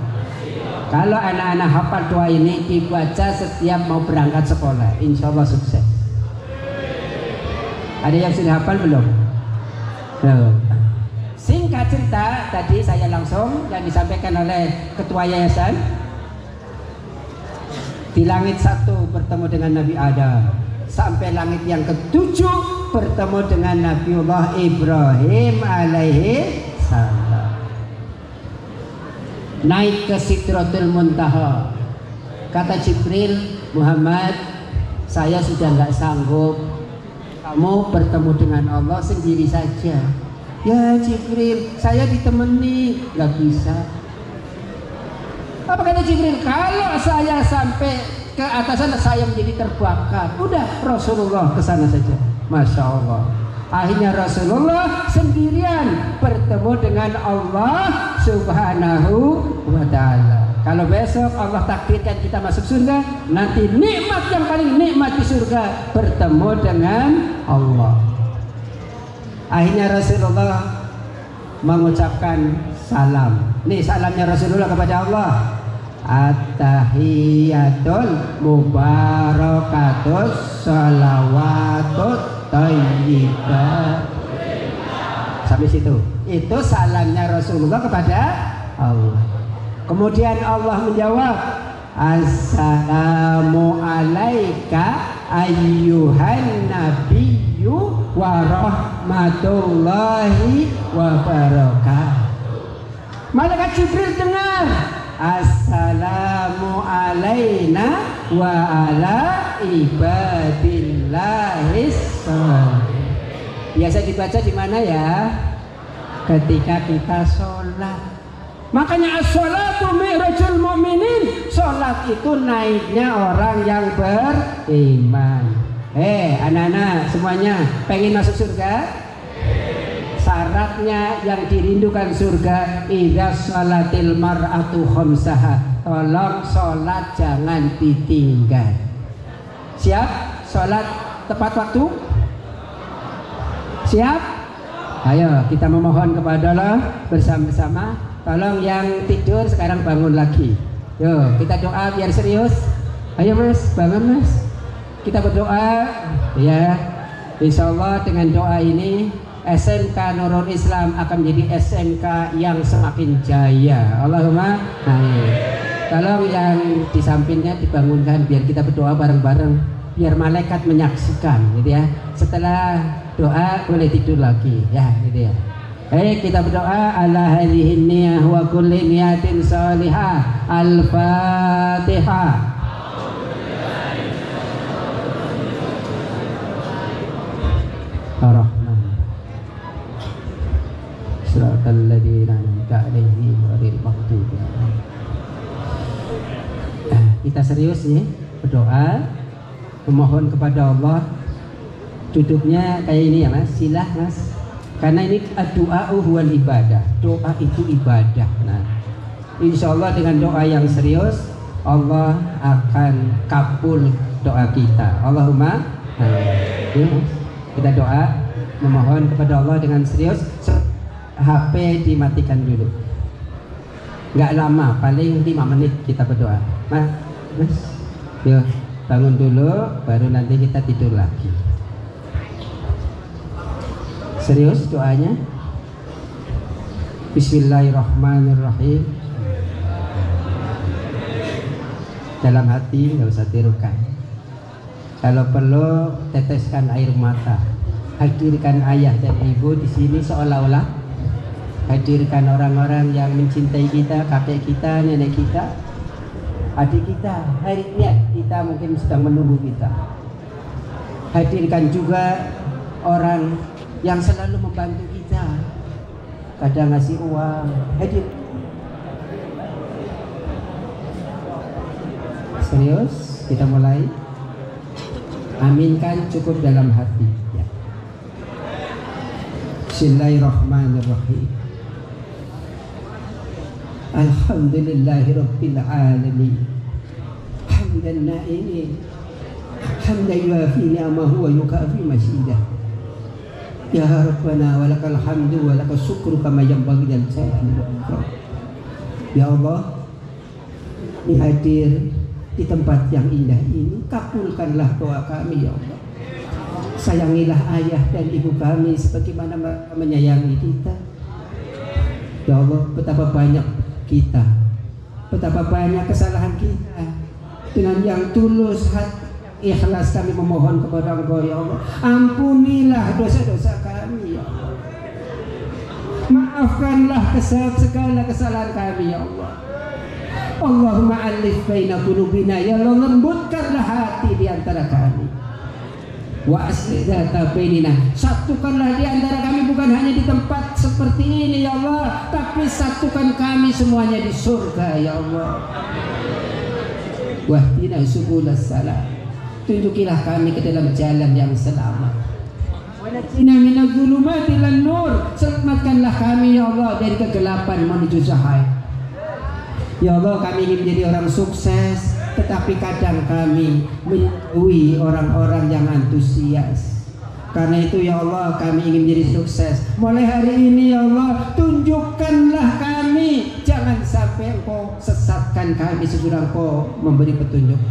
D: Kalau anak-anak hafal doa ini dibaca setiap mau berangkat sekolah, insya Allah sukses. Ada yang sudah hafal belum? Singkat cerita, tadi saya langsung yang disampaikan oleh ketua yayasan. Di langit 1 bertemu dengan Nabi Adam, sampai langit yang ke-7 bertemu dengan Nabiullah Ibrahim alaihi salam. Naik ke Sidratul Muntaha. Kata Jibril, Muhammad, saya sudah nggak sanggup, kamu bertemu dengan Allah sendiri saja. Ya Jibril, saya ditemani, nggak bisa. Apa kata Jibril? Kalau saya sampai ke atas sana, saya menjadi terbakar. Udah, Rasulullah ke sana saja. Masya Allah. Akhirnya Rasulullah sendirian bertemu dengan Allah Subhanahu wa ta'ala. Kalau besok Allah takdirkan kita masuk surga, nanti nikmat yang paling nikmat di surga bertemu dengan Allah. Akhirnya Rasulullah mengucapkan salam. Nih salamnya Rasulullah kepada Allah. At-tahiyatul mubarakatus salawatut thayyibat. Sampai situ. Itu salamnya Rasulullah kepada Allah. Kemudian Allah menjawab, Assalamu alaika ayyuhan nabiyyu wa rahmatullahi wa barakatuh. Malaikat Jibril dengar, Assalamu alaina wa ala ibadillahis sholihin. Biasa dibaca di mana ya? Ketika kita sholat. Makanya as-sholatu mi'rajul mu'minin. Sholat itu naiknya orang yang beriman. Anak-anak semuanya pengen masuk surga? Syaratnya yang dirindukan surga, idza sholatil mar'atu khamsaha. Tolong sholat jangan ditinggal. Siap? Sholat tepat waktu? Siap? Ayo kita memohon kepada Allah bersama-sama. Tolong yang tidur sekarang bangun lagi. Yo, kita doa biar serius. Ayo mas, bangun mas. Kita berdoa ya. Insya Allah dengan doa ini SMK Nurul Islam akan menjadi SMK yang semakin jaya. Allahumma amin. Tolong yang di sampingnya dibangunkan biar kita berdoa bareng-bareng, biar malaikat menyaksikan gitu ya. Setelah doa boleh tidur lagi ya gitu ya. Kita berdoa ala hadhihi niyah wa kulli niyatin salihah. Al-Fatihah. Ar-Rahman. Siratal ladzina an'amta 'alaihim ghairil maghdubi 'alaihim. Kita serius nih berdoa, memohon kepada Allah. Duduknya kayak ini ya mas, silah mas. Karena ini doa huwal ibadah. Doa itu ibadah. Nah, insya Allah dengan doa yang serius Allah akan kabul doa kita. Allahumma amin. Kita doa memohon kepada Allah dengan serius. HP dimatikan dulu. Nggak lama, paling 5 menit kita berdoa. Mas, yuk bangun dulu, baru nanti kita tidur lagi. Serius doanya. Bismillahirrahmanirrahim. Dalam hati nggak usah tirukan. Kalau perlu teteskan air mata. Hadirkan ayah dan ibu di sini seolah-olah. Hadirkan orang-orang yang mencintai kita, kakek kita, nenek kita, adik kita. Hari ini kita mungkin sedang menunggu kita. Hadirkan juga orang yang selalu membantu kita, kadang ngasih uang. Hadir. Serius, kita mulai. Aminkan cukup dalam hati ya. Bismillahirrahmanirrahim. Alhamdulillahirabbil alamin. Hamdan na'imin. Hamdan yuafi ni'amahu wa yukafi masyidah. Ya Rabbana walakal hamdu walakal syukru kama yanbaghi lil jalali wal ikram. Ya Allah, ini hadir di tempat yang indah ini, kabulkanlah doa kami ya Allah. Sayangilah ayah dan ibu kami sebagaimana mereka menyayangi kita. Ya Allah, betapa banyak kita, betapa banyak kesalahan kita. Dengan yang tulus hati, ikhlas kami memohon kepada Engkau ya Allah. Ampunilah dosa-dosa kami ya Allah. Maafkanlah segala kesalahan kami ya Allah. Allahumma alif baina qulubina, ya Allah, lembutkanlah hati di antara kami. Wa aslih dzata bainina, satukanlah di antara kami bukan hanya di tempat seperti ini ya Allah, tapi satukan kami semuanya di surga ya Allah. Wahdina subulas salam, tunjukilah kami ke dalam jalan yang selamat. Wanajina minadz zulumati ilan nur, selamatkanlah kami ya Allah dari kegelapan menuju cahaya. Ya Allah, kami ingin menjadi orang sukses, tetapi kadang kami menjauhi orang-orang yang antusias. Karena itu ya Allah, kami ingin menjadi sukses. Mulai hari ini ya Allah, tunjukkanlah kami, jangan sampai Engkau sesatkan kami sesudah Engkau memberi petunjuk.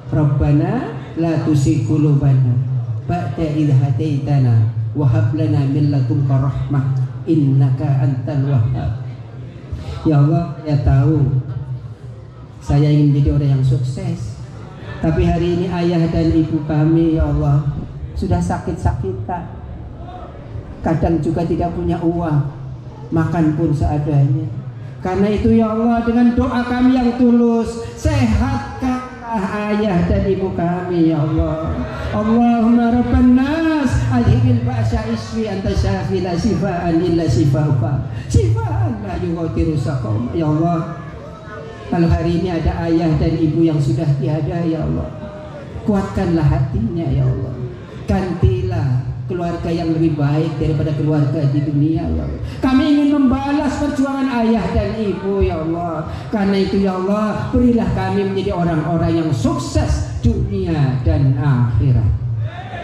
D: Rabbana la tuzigh qulubana ba'da idh hadaitana wa hab lana min ladunka rahmah innaka antal wahhab. Ya Allah, ya tahu saya ingin menjadi orang yang sukses, tapi hari ini ayah dan ibu kami ya Allah sudah sakit-sakitan, kadang juga tidak punya uang, makan pun seadanya. Karena itu ya Allah, dengan doa kami yang tulus, sehatkanlah ayah dan ibu kami ya Allah. Allahumma rabban nas adhibil ba'sa isfi anta syafi la shifaan illa shifauka shifaan la yughadiru saqama. Ya Allah, kalau hari ini ada ayah dan ibu yang sudah tiada ya Allah, kuatkanlah hatinya ya Allah. Gantilah keluarga yang lebih baik daripada keluarga di dunia ya Allah. Kami ingin membalas perjuangan ayah dan ibu ya Allah. Karena itu ya Allah, berilah kami menjadi orang-orang yang sukses dunia dan akhirat.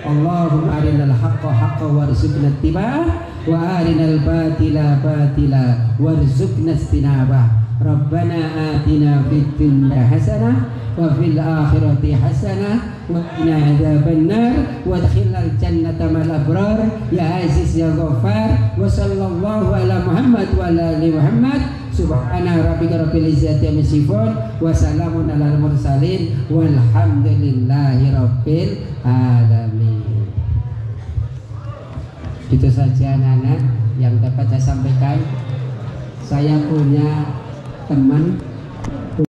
D: Allahumma arinal haqqa haqqa warzuqna ittiba'ah wa arinal batila batila warzuqna istinabah. Rabbana atina fid dunya hasanah wa fil akhirati hasanah wa qina adzabannar wa adkhilnal jannata ma'al abrar ya aziz ya ghaffar. Wa sallallahu ala Muhammad wa ala ali Muhammad. Subhana rabbika rabbil izzati amma yasifun wa salamun alal mursalin walhamdulillahi rabbil alamin. Itu saja anak-anak yang dapat saya sampaikan. Saya punya teman